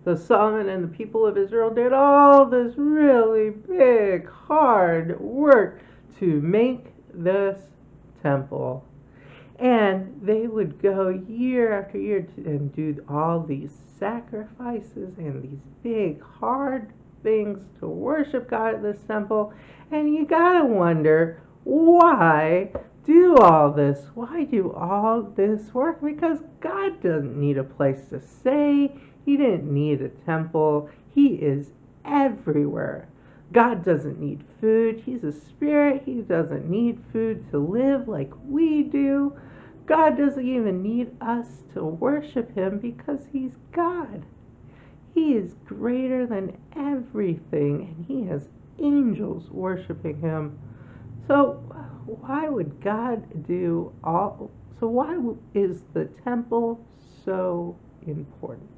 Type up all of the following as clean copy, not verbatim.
So Solomon and the people of Israel did all this really big, hard work to make this temple. And they would go year after year and do all these sacrifices and these big, hard things to worship God at this temple. And you gotta wonder, why do all this? Why do all this work? Because God doesn't need a place to stay. He didn't need a temple. He is everywhere. God doesn't need food. He's a spirit. He doesn't need food to live like we do. God doesn't even need us to worship him because he's God. He is greater than everything, and he has angels worshiping him. So why would God do all? So why is the temple so important?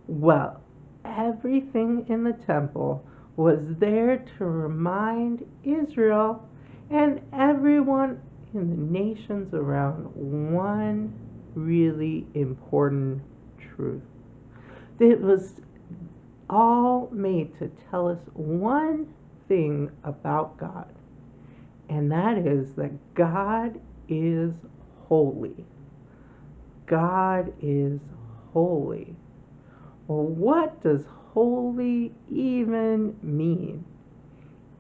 Well, everything in the temple was there to remind Israel and everyone in the nations around one really important truth. It was all made to tell us one thing about God, and that is that God is holy. God is holy. Well, what does holy even mean?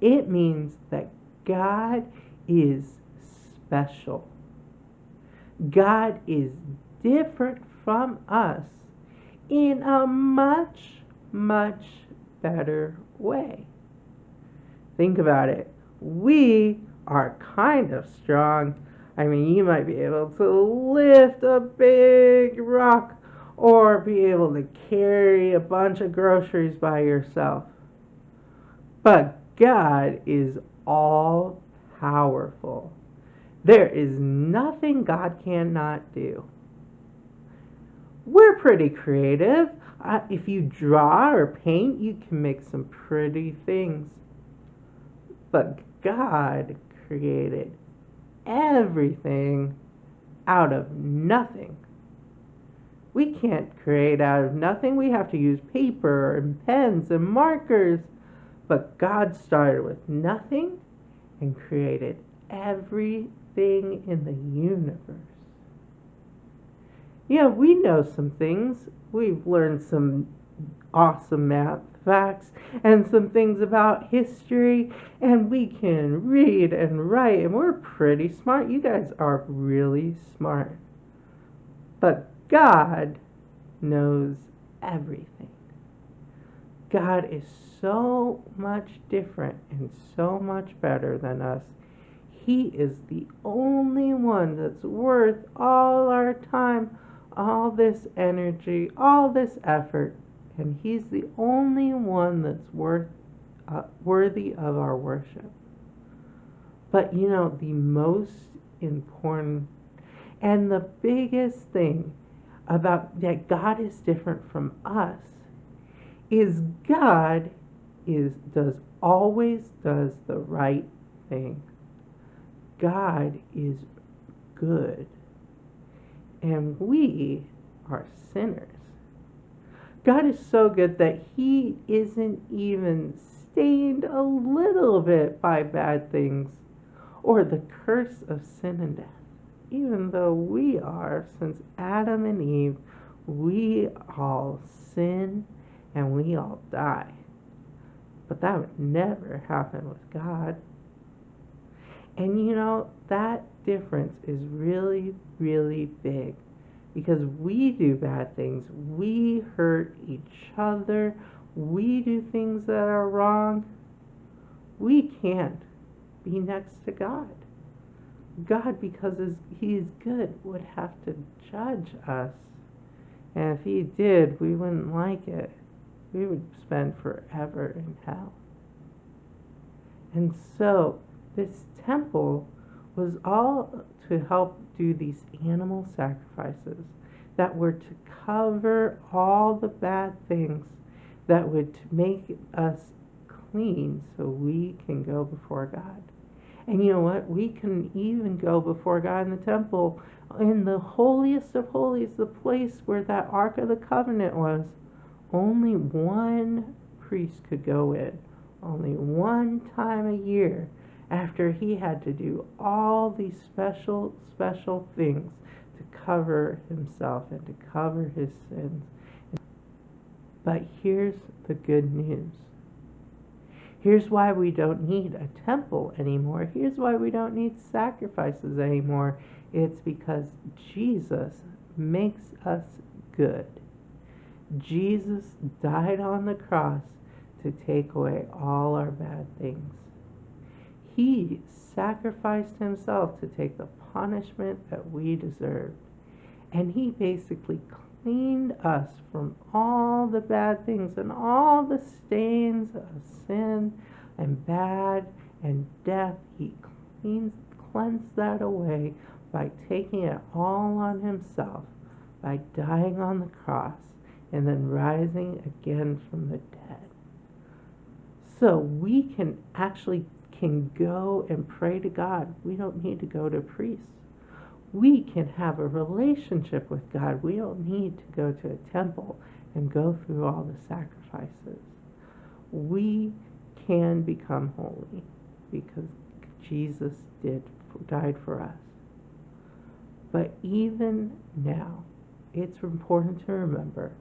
It means that God is special. God is different from us in a much, much better way. Think about it. We are kind of strong. I mean, you might be able to lift a big rock or be able to carry a bunch of groceries by yourself. But God is all powerful. There is nothing God cannot do. We're pretty creative. If you draw or paint, you can make some pretty things. But God created everything out of nothing. We can't create out of nothing. We have to use paper and pens and markers. But God started with nothing and created everything in the universe. Yeah, we know some things. We've learned some awesome math facts and some things about history, and we can read and write, and we're pretty smart. You guys are really smart. But God knows everything. God is so much different and so much better than us. He is the only one that's worth all our time, all this energy, all this effort, and he's the only one that's worthy of our worship. But you know, the most important and the biggest thing about that God is different from us is God always does the right thing. God is good, and we are sinners. God is so good that he isn't even stained a little bit by bad things or the curse of sin and death. Even though we are, since Adam and Eve, we all sin and we all die. But that would never happen with God. And you know, that difference is really, really big. Because we do bad things. We hurt each other. We do things that are wrong. We can't be next to God. God, because he is good, would have to judge us. And if he did, we wouldn't like it. We would spend forever in hell. And so this temple was all to help do these animal sacrifices that were to cover all the bad things that would make us clean so we can go before God. And you know what? We can even go before God in the temple, in the holiest of holies, the place where that Ark of the Covenant was. only one priest could go in, only one time a year, after he had to do all these special things to cover himself and to cover his sins. But here's the good news. Here's why we don't need a temple anymore. Here's why we don't need sacrifices anymore. It's because Jesus makes us good. Jesus died on the cross to take away all our bad things. He sacrificed himself to take the punishment that we deserved. And he basically cleaned us from all the bad things and all the stains of sin and bad and death. He cleansed that away by taking it all on himself, by dying on the cross and then rising again from the dead. So we can go and pray to God. We don't need to go to priests. We can have a relationship with God. We don't need to go to a temple and go through all the sacrifices. We can become holy because Jesus died for us. But even now, it's important to remember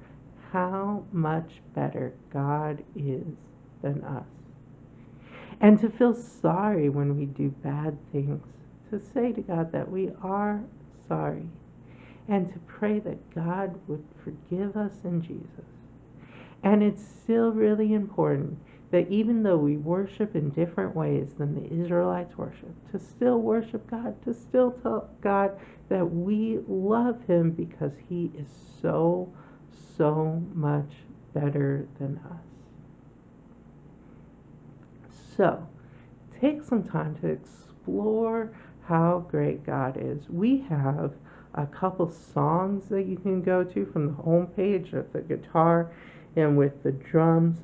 how much better God is than us. And to feel sorry when we do bad things, to say to God that we are sorry, and to pray that God would forgive us in Jesus. And it's still really important that even though we worship in different ways than the Israelites worship, to still worship God, to still tell God that we love him because he is so much better than us. So, take some time to explore how great God is. We have a couple songs that you can go to from the home page of the guitar and with the drums.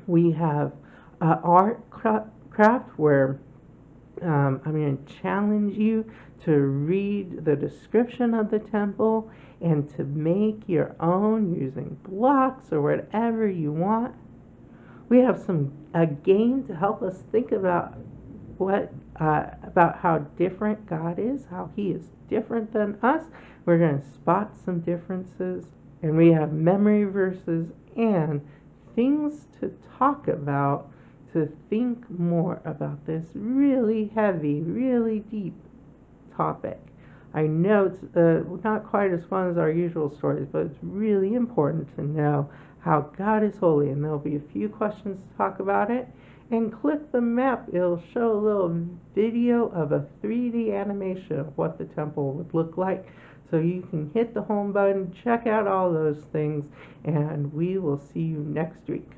We have art craft where I'm going to challenge you to read the description of the temple and to make your own using blocks or whatever you want. We have a game to help us think about about how different God is, how he is different than us. We're going to spot some differences, and we have memory verses and things to talk about, to think more about this really heavy, really deep topic. I know it's not quite as fun as our usual stories, but it's really important to know how God is holy, and there'll be a few questions to talk about it. And click the map. It'll show a little video of a 3D animation of what the temple would look like. So you can hit the home button, check out all those things, and we will see you next week.